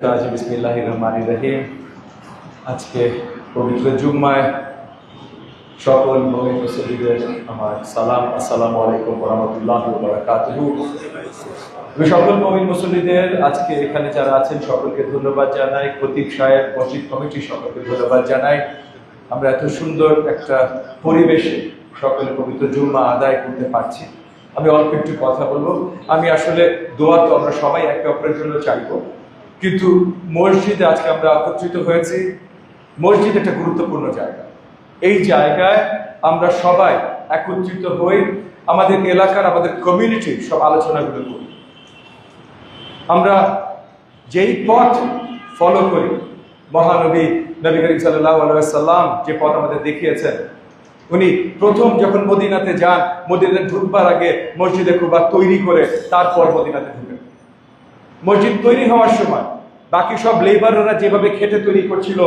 বিসমিল্লাহির রহমানির রহিম। আজকে পবিত্র জুম্মায় সকল মুমিন মুসলিমদের আমার সালাম, আসসালামু আলাইকুম ওয়া রাহমাতুল্লাহি ওয়া বারাকাতুহু। আমি সকল মুমিন মুসলিমদের আজকে এখানে যারা আছেন সকলকে ধন্যবাদ জানাই, খতিব সাহেব, মসজিদ কমিটি সকলকে ধন্যবাদ জানাই। আমরা এত সুন্দর একটা পরিবেশে সকলে পবিত্র জুম্মা আদায় করতে পারছি। আমি অল্প একটু কথা বলবো। আমি আসলে দোয়া তো আমরা সবাই একে অপরের জন্য চাইবো, কিন্তু মসজিদে আজকে আমরা একত্রিত হয়েছি। মসজিদ একটা গুরুত্বপূর্ণ জায়গা। এই জায়গায় আমরা সবাই একত্রিত হই, আমাদের এলাকার, আমাদের কমিউনিটির সব আলোচনাগুলো করি। আমরা যেই পথ ফলো করি, মহানবী নবী করিম সাল্লাল্লাহু আলাইহি ওয়াসাল্লাম যে পথ আমাদের দেখিয়েছেন, উনি প্রথম যখন মদিনাতে যান, মদিনাতে ঢুকবার আগে মসজিদে কুবা তৈরি করে তারপর মদিনাতে ঢুকেন। মসজিদ তৈরি হওয়ার সময় বাকি সব লেবাররা যেভাবে খেটে তৈরি করছিল,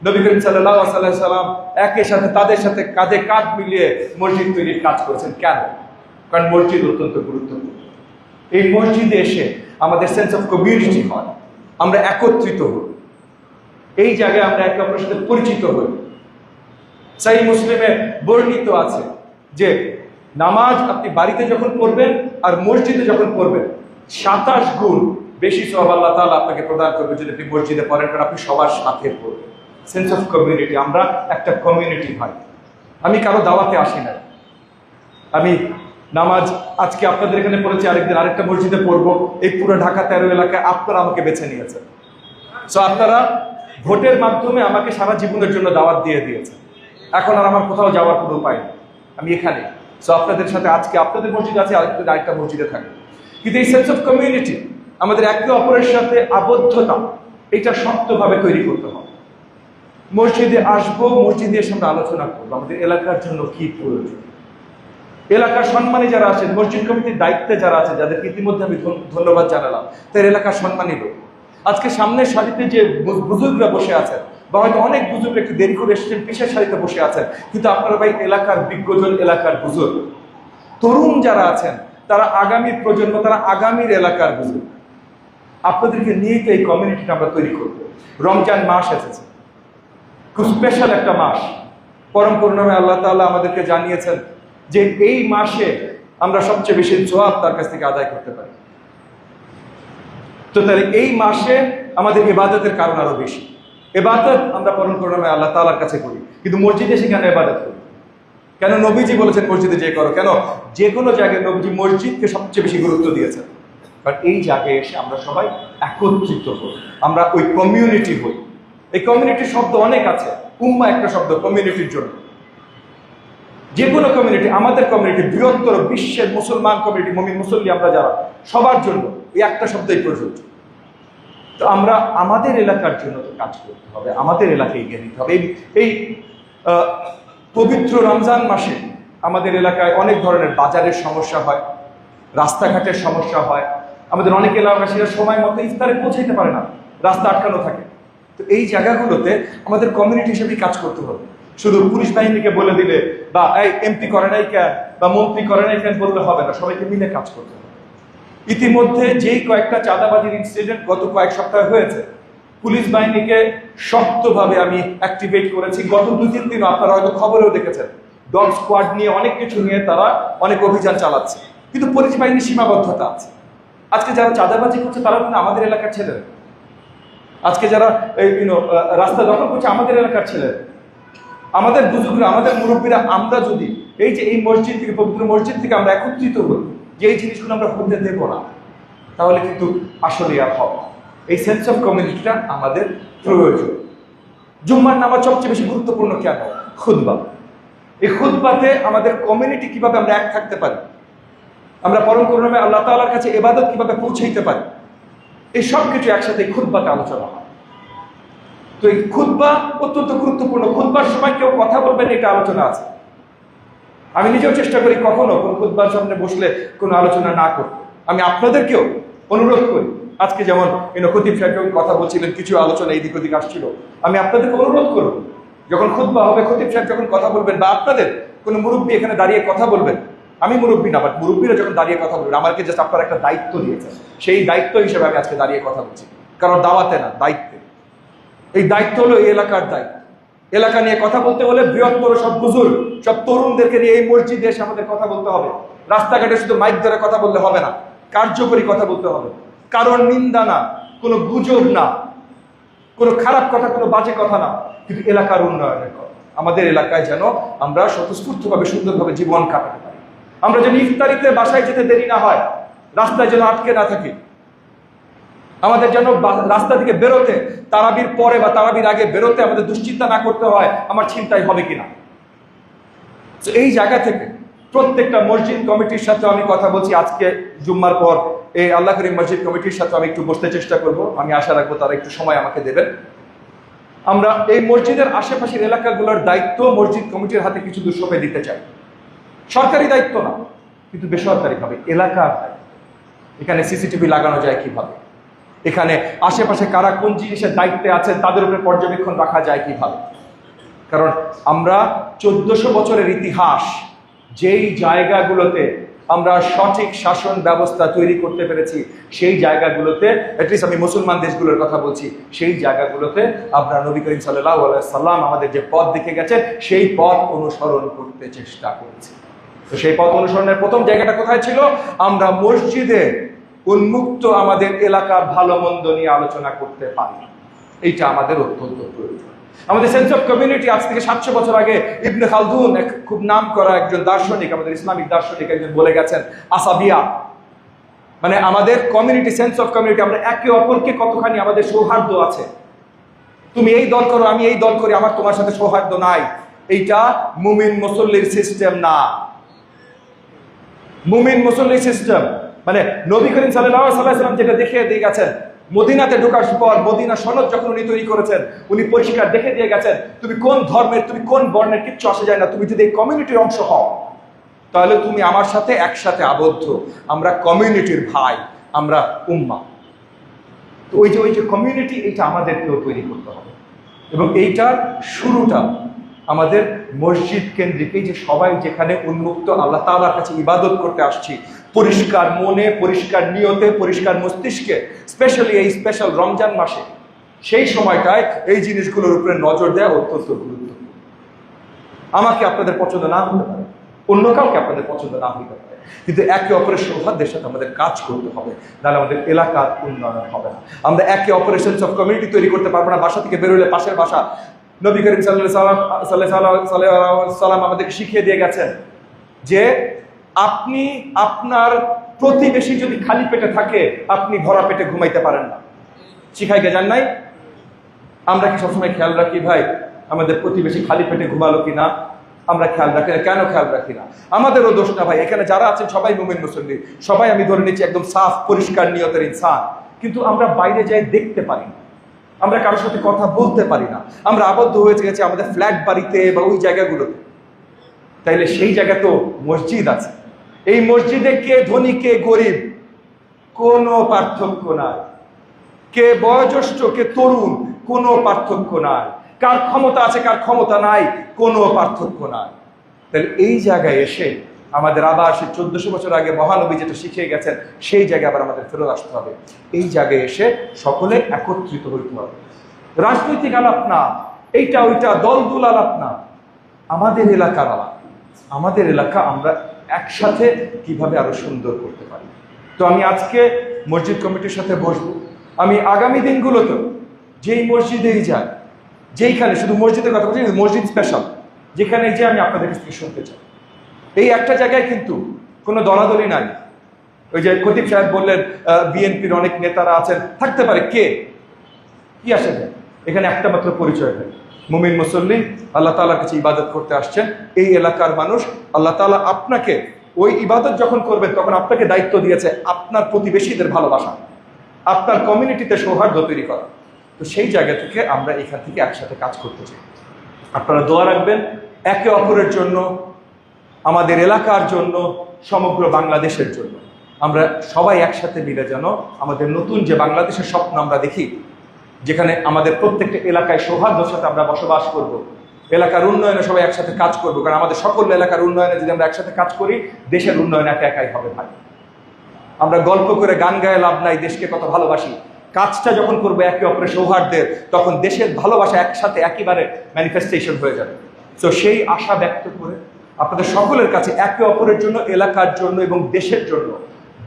নবী করিম সাল্লাল্লাহু আলাইহি ওয়াসাল্লাম একের সাথে তাদের সাথে কাঁধে কাঁধ মিলিয়ে মসজিদ তৈরির কাজ করেছেন। কেন? কারণ মসজিদ অত্যন্ত গুরুত্বপূর্ণ। এই মসজিদে এসে আমাদের সেন্স অফ কমিউনিটি হয়, আমরা একত্রিত হই, এই জায়গায় আমরা একে অপরের সাথে পরিচিত হই। সহিহ মুসলিমে বর্ণিত আছে যে নামাজ আপনি বাড়িতে যখন পড়বেন আর মসজিদে যখন পড়বেন 27 গুণ বেশি সওয়াব আল্লাহ তাআলা আপনাকে প্রদান করবে যদি আপনি মসজিদে পড়েন, কারণ আপনি সবার সাথে পড়বেন। সেন্স অফ কমিউনিটি, আমরা একটা কমিউনিটি ভাই। আমি কারো দাওয়াতে আসি না, আমি নামাজ আজকে আপনাদের এখানে পড়েছি, আরেকদিন আরেকটা মসজিদে পড়বো। এই পুরো ঢাকা 13 এলাকায় আপনারা আমাকে বেছে নিয়েছেন। সো আপনারা ভোটের মাধ্যমে আমাকে সারা জীবনের জন্য দাওয়াত দিয়ে দিয়েছেন। এখন আর আমার কোথাও যাওয়ার কোনো উপায় নেই, আমি এখানে। সো আপনাদের সাথে আজকে আপনাদের মসজিদ আছে, আরেকটা মসজিদে থাকবে। কিন্তু এই সেন্স অফ কমিউনিটি, আমাদের একে অপরের সাথে আবদ্ধতা, এটা শক্তভাবে তৈরি করতে হবে। মসজিদে আসবো, মসজিদে এসে আমরা আলোচনা করবো আমাদের এলাকার জন্য কি প্রয়োজন। এলাকার সম্মানী যারা আছেন, মসজিদ কমিটির দায়িত্বে যারা আছে, যাদেরকে ইতিমধ্যে আমি ধন্যবাদ জানালাম, তার এলাকার সম্মানী লোক। আজকে সামনের সারিতে যে বুজুর্গরা বসে আছেন, বা হয়তো অনেক বুজুর্গ একটু দেরি করে এসেছেন, পিছের সারিতে বসে আছেন, কিন্তু আপনারা ভাই এলাকার বিজ্ঞজন, এলাকার বুজুর্গ। তরুণ যারা আছেন তারা আগামীর প্রজন্ম, তারা আগামীর এলাকার বুজুর্গ। আপনাদেরকে নিয়ে তো এই কমিউনিটিটা আমরা তৈরি করবো। রমজান মাস এসেছে, খুব স্পেশাল একটা মাস। পরম করুণাময় আল্লাহ তাআলা আমাদেরকে জানিয়েছেন যে এই মাসে আমরা সবচেয়ে বেশি সওয়াব তার কাছ থেকে আদায় করতে পারি। তো তাহলে এই মাসে আমাদের ইবাদতের কারণ আরো বেশি। ইবাদত আমরা পরম করুণাময় আল্লাহ তাআলার কাছে করি, কিন্তু মসজিদে সেখানে ইবাদত করি কেন? নবীজি বলেছেন মসজিদে যে করো। কেন? যে কোনো জায়গায় নবীজি মসজিদকে সবচেয়ে বেশি গুরুত্ব দিয়েছেন। কারণ এই জায়গায় এসে আমরা সবাই একত্রিত হই, আমরা ওই কমিউনিটি হই। এই কমিউনিটির শব্দ অনেক আছে, উম্মাহ একটা শব্দ কমিউনিটির জন্য। যে কোনো কমিউনিটি, আমাদের কমিউনিটি, বৃহত্তর বিশ্বের মুসলমান কমিউনিটি, মুমিন মুসল্লি আমরা যারা, সবার জন্য এই একটা শব্দই প্রযোজ্য। তো আমরা আমাদের এলাকার জন্য তো কাজ করতে হবে, আমাদের এলাকায় এগিয়ে নিতে হবে। এই পবিত্র রমজান মাসে আমাদের এলাকায় অনেক ধরনের বাজারের সমস্যা হয়, রাস্তাঘাটের সমস্যা হয়। আমাদের অনেক এলাকাবাসীরা সময় মতো ইফতারে পৌঁছাইতে পারে না, রাস্তা আটকানো থাকে। তো এই জায়গাগুলোতে আমাদের কমিউনিটি হিসেবে কাজ করতে হবে। শুধু পুলিশ বাহিনীকে বলে দিলে বা এই এমপি করে নাই কেন বা মন্ত্রী করে নাই কেন বললে হবে না, সবাইকে মিলে কাজ করতে হবে। ইতিমধ্যে যেই কয়েকটা চাঁদাবাজির ইনসিডেন্ট গত কয়েক সপ্তাহ হয়েছে, পুলিশ বাহিনীকে শক্তভাবে আমি অ্যাক্টিভেট করেছি। গত 2-3 দিন আপনারা হয়তো খবরেও দেখেছেন, ডগ স্কোয়াড নিয়ে অনেক কিছু নিয়ে তারা অনেক অভিযান চালাচ্ছে, কিন্তু পুলিশ বাহিনীর সীমাবদ্ধতা আছে। আজকে যারা চাঁদাবাজি করছে তারা কিন্তু আমাদের এলাকার ছেলেরা। আজকে যারা রাস্তা দখল করছে আমাদের এলাকার ছেলেরা, আমাদের বুজুর্গরা, আমাদের মুরব্বীরা। আমরা যদি এই যে এই মসজিদ থেকে, পবিত্র মসজিদ থেকে আমরা একত্রিত হই যে এই জিনিসগুলো আমরা হতে দেব না, তাহলে কিন্তু আসলে আর হবে। এই সেন্স অফ কমিউনিটিটা আমাদের প্রয়োজন। জুম্মার নামাজ সবচেয়ে বেশি গুরুত্বপূর্ণ কেন? খুতবা। এই খুতবাতে আমাদের কমিউনিটি কিভাবে আমরা এক থাকতে পারি, আমরা পরম করুণাময় আল্লাহ তাআলার কাছে ইবাদত কিভাবে পৌঁছাইতে পারি, এই সব কিছু একসাথে খুতবাতে আলোচনা হয়। তো এই খুতবা অত্যন্ত গুরুত্বপূর্ণ। খুতবার সময় কেউ কথা বলবেন, এটা আলোচনা আছে। আমি নিজেও চেষ্টা করি কখনো কোনো খুতবার সামনে বসলে কোনো আলোচনা না করতে। আমি আপনাদেরকেও অনুরোধ করি, আজকে যেমন খতিব সাহেব যখন কথা বলছিলেন, কিছু আলোচনা এইদিক ওদিক আসছিল, আমি আপনাদেরকে অনুরোধ করব, যখন খুতবা হবে, খতিব সাহেব যখন কথা বলবেন, বা আপনাদের কোনো মুরব্বী এখানে দাঁড়িয়ে কথা বলবেন, আমি মুরব্বী না, বাট মুরব্বীরা যখন দাঁড়িয়ে কথা বলবেন, আমাকে জাস্ট আপনারা একটা দায়িত্ব দিয়েছেন, সেই দায়িত্ব হিসেবে আমি আজকে দাঁড়িয়ে কথা বলছি। কারণ দাওয়াতে না, দায়িত্বে। এই দায়িত্ব হলো এই এলাকার দায়িত্ব। এলাকা নিয়ে কথা বলতে হলে বৃহত্তর সব বুজুর্গ, সব তরুণদেরকে নিয়ে এই মসজিদে এসে আমাদের কথা বলতে হবে। রাস্তাঘাটে শুধু মাইক ধরে কথা বললে হবে না, কার্যকরী কথা বলতে হবে। কারণ নিন্দা না, কোনো গুজব না, কোনো খারাপ কথা, কোনো বাজে কথা না, কিন্তু এলাকার উন্নয়নের কথা। আমাদের এলাকায় যেন আমরা স্বতঃস্ফূর্তভাবে সুন্দরভাবে জীবন কাটাতে পারি। আমরা যেন ইফতারিতে বাসায় যেতে দেরি না হয়, রাস্তায় যেন আটকে না থাকি। আমাদের যেন রাস্তা থেকে বেরোতে, তারাবির পরে বা তারাবির আগে বেরোতে আমাদের দুশ্চিন্তা না করতে হয় আমার ছিনতাই হবে কিনা। তো এই জায়গা থেকে প্রত্যেকটা মসজিদ কমিটির সাথে আমি কথা বলছি। আজকে জুম্মার পর এই আল্লাহ করিম মসজিদ কমিটির সাথে আমি একটু বসতে চেষ্টা করব। আমি আশা রাখবো তারা একটু সময় আমাকে দেবেন। আমরা এই মসজিদের আশেপাশের এলাকাগুলোর দায়িত্ব মসজিদ কমিটির হাতে কিছু দুঃসময় দিতে চাই। সরকারি দায়িত্ব না, কিন্তু বেসরকারিভাবে এলাকার দায়িত্ব। এখানে সিসিটিভি লাগানো যায় কিভাবে, এখানে আশেপাশে কারা কোন জিনিসের দায়িত্বে আছেন তাদের উপরে পর্যবেক্ষণ রাখা যায় কিভাবে। কারণ আমরা 1400 বছরের ইতিহাস, যেই জায়গাগুলোতে আমরা সঠিক শাসন ব্যবস্থা তৈরি করতে পেরেছি, সেই জায়গাগুলোতে, অ্যাটলিস্ট আমি মুসলমান দেশগুলোর কথা বলছি, সেই জায়গাগুলোতে আমরা নবী করিম সাল্লাল্লাহু আলাইহি সাল্লাম আমাদের যে পথ দেখে গেছেন সেই পথ অনুসরণ করতে চেষ্টা করেছি। তো সেই পথ অনুসরণের প্রথম জায়গাটা কোথায় ছিল? আমরা মসজিদে উন্মুক্ত আমাদের এলাকার ভালো মন্দ নিয়ে আলোচনা করতে পারি। এইটা আমাদের অত্যন্ত প্রয়োজন। আমাদের সেন্স অফ কমিউনিটি আজ থেকে 700 বছর আগে ইবনে খালদুন, এক খুব নাম করা একজন দার্শনিক, আমাদের ইসলামিক দার্শনিক একজন, বলে গেছেন আসাবিয়া, মানে আমাদের কমিউনিটি, সেন্স অফ কমিউনিটি, আমরা একে অপরকে কতখানি আমাদের সৌহার্দ্য আছে। তুমি এই দল করো, আমি এই দল করি, আমার তোমার সাথে সৌহার্দ্য নাই। এইটা মুমিন মুসল্লির সিস্টেম না। মুমিন মুসল্লির সিস্টেম মানে নবী করিম সাল্লাল্লাহু আলাইহি ওয়াসাল্লাম যেটা দেখিয়ে দিয়ে গেছেন, মদিনাতে ঢোকার পর মদিনা সনদ যখন উনি তৈরি করেছেন, উনি পরিষ্কার দেখে দিয়ে গেছেন তুমি কোন ধর্মের, তুমি কোন বর্ণের, কিচ্ছু আসে যায় না। তুমি যদি এই কমিউনিটির অংশ হও তাহলে তুমি আমার সাথে একসাথে আবদ্ধ। আমরা কমিউনিটির ভাই, আমরা উম্মাহ। তো ওই যে কমিউনিটি, এইটা আমাদেরকেও তৈরি করতে হবে। এবং এইটার শুরুটা আমাদের মসজিদ কেন্দ্রিক, এই যে সবাই যেখানে উন্মুক্ত আল্লাহ তাআলার কাছে ইবাদত করতে আসছি, পরিষ্কার মনে, পরিষ্কার নিয়তে, পরিষ্কার মস্তিষ্কে, স্পেশালি এই স্পেশাল রমজান মাসে, সেই সময়টায় এই জিনিসগুলোর উপরে নজর দেওয়া অত্যন্ত গুরুত্বপূর্ণ। আমাকে আপনাদের পছন্দ না হতে পারে, অন্য কাউকে আপনাদের পছন্দ না হতে পারে, কিন্তু একে অপরের সৌহার্দ্যের সাথে আমাদের কাজ করতে হবে, নাহলে আমাদের এলাকার উন্নয়ন হবে না। আমরা একে অপরের সেন্স অফ কমিউনিটি তৈরি করতে পারবো না। বাসা থেকে বেরোলে পাশের বাসা, নবী করিম সাল্লাল্লাহু সাল্লাম আমাদেরকে শিখিয়ে দিয়ে গেছেন যে আপনি আপনার প্রতিবেশী যদি খালি পেটে থাকে, আপনি ভরা পেটে ঘুমাইতে পারেন না। শিখাইতে যান নাই? আমরা কি সবসময় খেয়াল রাখি ভাই আমাদের প্রতিবেশী খালি পেটে ঘুমালো কিনা? আমরা খেয়াল রাখি না। কেন খেয়াল রাখি না? আমাদেরও দোষ না ভাই। এখানে যারা আছেন সবাই মুমিন মুসল্লি, সবাই আমি ধরে নিচ্ছি একদম সাফ পরিষ্কার নিয়তের ইনসান, কিন্তু আমরা বাইরে যাই দেখতে পারি না, আমরা কারোর সাথে কথা বলতে পারি না, আমরা আবদ্ধ হয়ে গেছি আমাদের ফ্ল্যাট বাড়িতে বা ওই জায়গাগুলোতে। তাইলে সেই জায়গা তো মসজিদ আছে। এই মসজিদে কে ধনী কে গরিব কোনো পার্থক্য নাই, কে বয়োজ্যেষ্ঠ কে তরুণ কোনো পার্থক্য নাই, কার ক্ষমতা আছে কার ক্ষমতা নাই কোনো পার্থক্য নাই। তাহলে এই জায়গায় এসে আমাদের আবার সেই 1400 বছর আগে মহানবী যেটা শিখিয়ে গেছেন সেই জায়গায় আবার আমাদের ফেরত আসতে হবে। এই জায়গায় এসে সকলে একত্রিত হইতে হবে। রাজনৈতিক আলাপ না, এইটা ওইটা দলদুল আলাপ না, আমাদের এলাকার আলাপ। আমাদের এলাকা আমরা একসাথে কিভাবে আরো সুন্দর করতে পারি। তো আমি আজকে মসজিদ কমিটির সাথে বসবো। আমি আগামী দিনগুলোতে যেই মসজিদেই যাই, যেইখানে, শুধু মসজিদের কথা বলছি, মসজিদ স্পেশাল, যেখানে যে আমি আপনাদের কাছ থেকে শুনতে চাই। এই একটা জায়গায় কিন্তু কোনো দলাদলি নাই। ওই যে খতিব সাহেব বললেন বিএনপির অনেক নেতারা আছেন, থাকতে পারে, কে কি আসে যায়, এখানে একটা মাত্র পরিচয় হয়, মুমিন মুসল্লি আল্লাহ তাআলার কাছে ইবাদত করতে আসছেন। এই এলাকার মানুষ, আল্লাহ তাআলা আপনাকে ওই ইবাদত যখন করবেন তখন আপনাকে দায়িত্ব দিয়েছে আপনার প্রতিবেশীদের ভালোবাসা, আপনার কমিউনিটিতে সৌহার্দ্য তৈরি করা। তো সেই জায়গা থেকে আমরা এখান থেকে একসাথে কাজ করতে চাই। আপনারা দোয়া রাখবেন একে অপরের জন্য, আমাদের এলাকার জন্য, সমগ্র বাংলাদেশের জন্য। আমরা সবাই একসাথে মিলে যেন আমাদের নতুন যে বাংলাদেশের স্বপ্ন আমরা দেখি, যেখানে আমাদের প্রত্যেকটা এলাকায় সৌহার্দ্যের সাথে আমরা বসবাস করব, এলাকার উন্নয়নে সবাই একসাথে কাজ করবো। কারণ আমাদের সকল এলাকার উন্নয়নে যদি আমরা একসাথে কাজ করি, দেশের উন্নয়ন একা একাই হবে ভাই। আমরা গল্প করে গান গায়ে লাভ নাই দেশকে কত ভালোবাসি, কাজটা যখন করবো একে অপরের সৌহার্দ্যের, তখন দেশের ভালোবাসা একসাথে একেবারে ম্যানিফেস্টেশন হয়ে যাবে। তো সেই আশা ব্যক্ত করে আপনাদের সকলের কাছে একে অপরের জন্য, এলাকার জন্য এবং দেশের জন্য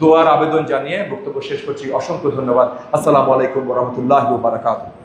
দোয়ার আবেদন জানিয়ে বক্তব্য শেষ করছি। অসংখ্য ধন্যবাদ। আসসালামু আলাইকুম ওয়া রাহমাতুল্লাহি ওয়া বারাকাতুহু।